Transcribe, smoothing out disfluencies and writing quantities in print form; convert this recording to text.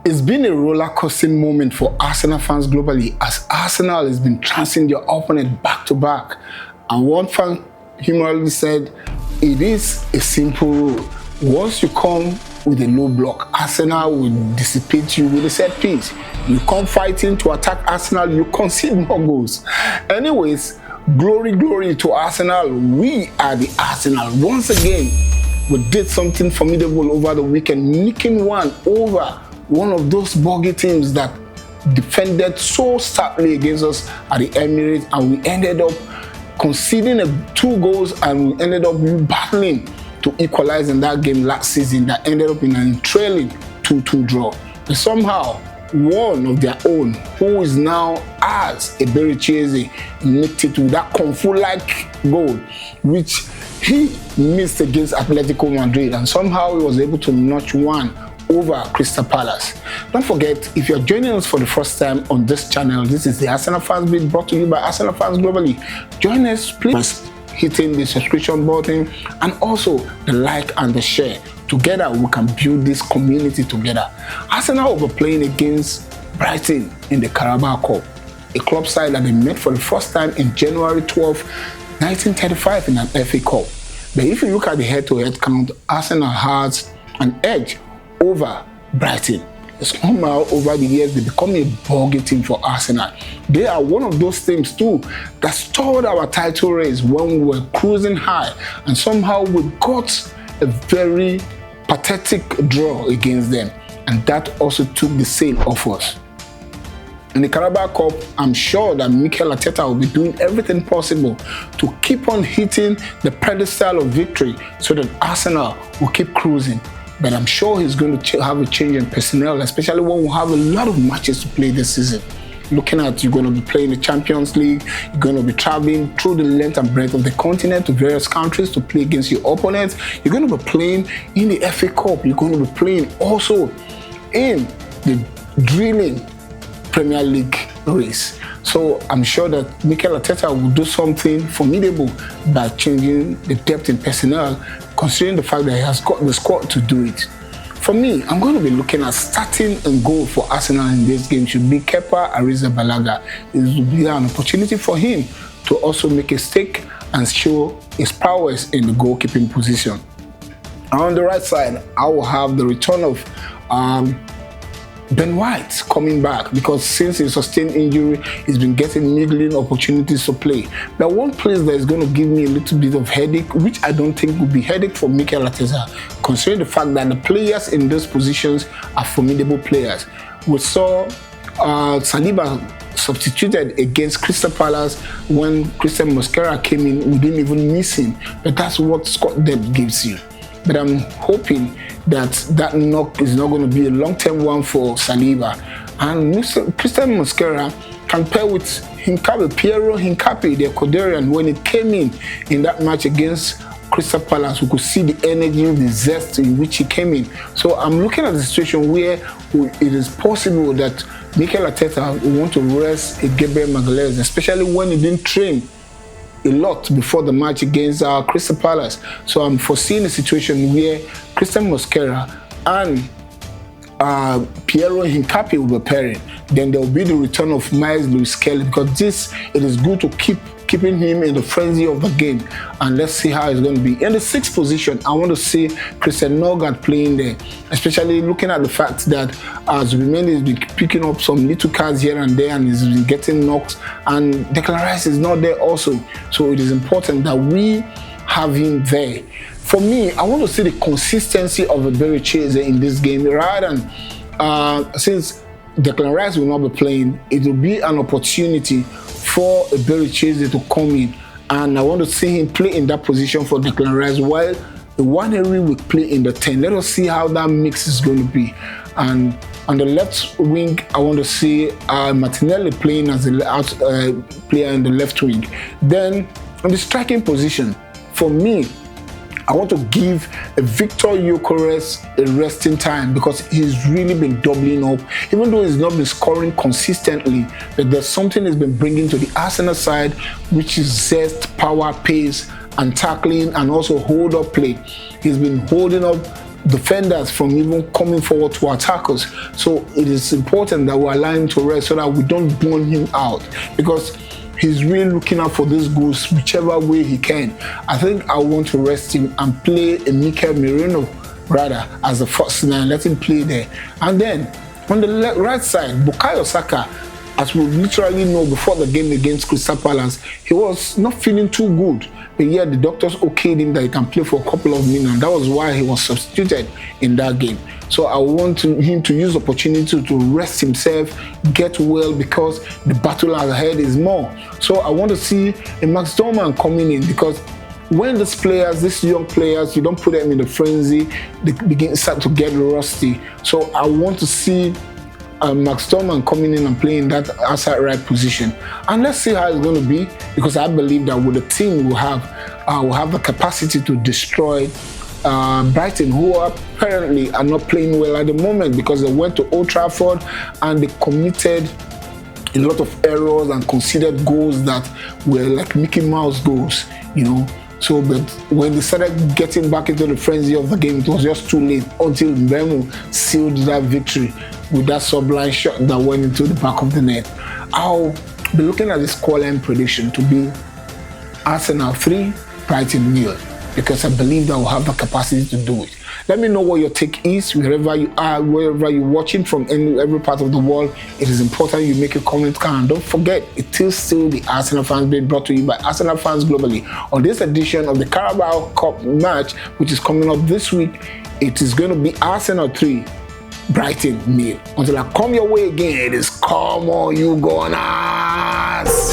It's been a roller coaster moment for Arsenal fans globally as Arsenal has been trouncing their opponent back to back. And one fan humorously said, it is a simple rule. Once you come with a low block, Arsenal will dissipate you with a set piece. You come fighting to attack Arsenal, you concede more goals. Anyways, glory to Arsenal. We are the Arsenal. Once again, we did something formidable over the weekend, nicking one over one of those buggy teams that defended so stoutly against us at the Emirates, and we ended up conceding 2 goals and we ended up battling to equalize in that game last season that ended up in a trailing 2-2 draw. But somehow, one of their own, who is now as a Berichese, nicked it with that Kung Fu-like goal, which he missed against Atletico Madrid, and somehow he was able to notch one over Crystal Palace. Don't forget, if you're joining us for the first time on this channel, this is the Arsenal Fans Beat brought to you by Arsenal Fans Globally. Join us, please, hitting the subscription button and also the like and the share. Together, we can build this community together. Arsenal will be playing against Brighton in the Carabao Cup, a club side that they met for the first time in January 12, 1935 in an FA Cup. But if you look at the head-to-head count, Arsenal has an edge over Brighton. Somehow over the years they become a buggy team for Arsenal. They are one of those teams too that stalled our title race when we were cruising high, and somehow we got a very pathetic draw against them, and that also took the sail off us. In the Carabao Cup, I'm sure that Mikel Arteta will be doing everything possible to keep on hitting the pedestal of victory so that Arsenal will keep cruising. But I'm sure he's going to have a change in personnel, especially when we have a lot of matches to play this season. Looking at, you're going to be playing the Champions League, you're going to be traveling through the length and breadth of the continent to various countries to play against your opponents. You're going to be playing in the FA Cup, you're going to be playing also in the drilling Premier League race. So I'm sure that Mikel Arteta will do something formidable by changing the depth in personnel, considering the fact that he has got the squad to do it. For me, I'm going to be looking at starting and goal for Arsenal in this game should be Kepa Arrizabalaga. It will be an opportunity for him to also make a stake and show his prowess in the goalkeeping position. And on the right side, I will have the return of Ben White coming back, because since he sustained injury, he's been getting niggling opportunities to play. But one place that is going to give me a little bit of headache, which I don't think will be headache for Mikel Arteta, considering the fact that the players in those positions are formidable players. We saw Saliba substituted against Crystal Palace when Christian Mosquera came in. We didn't even miss him, but that's what squad depth gives you. But I'm hoping that knock is not going to be a long-term one for Saliba. And Christian Mosquera can pair with Piero Hincapié, the Ecuadorian. When it came in that match against Crystal Palace, we could see the energy, the zest in which he came in. So I'm looking at the situation where it is possible that Mikel Arteta will want to rest Gabriel Magalhaes, especially when he didn't train a lot before the match against Crystal Palace. So I'm foreseeing a situation where Christian Mosquera and Piero Hincapié will be pairing. Then there will be the return of Miles Lewis-Kelly, because it is good to keeping him in the frenzy of the game. And let's see how it's going to be. In the 6th position, I want to see Christian Norgard playing there, especially looking at the fact that Zubimendi has been picking up some little cards here and there and he's been getting knocks, and Declan Rice is not there also. So it is important that we have him there. For me, I want to see the consistency of a Berichese in this game, rather than since Declan Rice will not be playing, it will be an opportunity for a Berichese to come in, and I want to see him play in that position for Declan Rice, while the Waneri will play in the 10. Let us see how that mix is going to be. And on the left wing, I want to see Martinelli playing as the player in the left wing. Then on the striking position, for me, I want to give Victor Gyökeres a resting time, because he's really been doubling up. Even though he's not been scoring consistently, but there's something he's been bringing to the Arsenal side, which is zest, power, pace, and tackling, and also hold-up play. He's been holding up defenders from even coming forward to attack us. So it is important that we allow him to rest so that we don't burn him out, because he's really looking out for these goals whichever way he can. I think I want to rest him and play a Mikel Merino rather as the first 9, let him play there. And then on the right side, Bukayo Saka, as we literally know before the game against Crystal Palace, he was not feeling too good. But yet the doctors okayed him that he can play for a couple of minutes, and that was why he was substituted in that game. So I want him to use the opportunity to rest himself, get well, because the battle ahead is more. So I want to see a Max Dorman coming in, because when these young players, you don't put them in the frenzy, they start to get rusty. So I want to see Max Dorman coming in and playing that outside right position, and let's see how it's going to be, because I believe that with the team we'll have the capacity to destroy Brighton, who apparently are not playing well at the moment, because they went to Old Trafford and they committed a lot of errors and conceded goals that were like Mickey Mouse goals, you know. So, but when they started getting back into the frenzy of the game, it was just too late until Mbeumo sealed that victory with that sublime shot that went into the back of the net. I'll be looking at this scoreline prediction to be Arsenal 3, Brighton 0, because I believe that we'll have the capacity to do it. Let me know what your take is, wherever you are, wherever you're watching from, every part of the world. It is important you make a comment, and don't forget, it is still the Arsenal Fans being brought to you by Arsenal Fans Globally. On this edition of the Carabao Cup match, which is coming up this week, it is going to be Arsenal 3, Brighton 0. Until I come your way again, it is come on, you Gunners!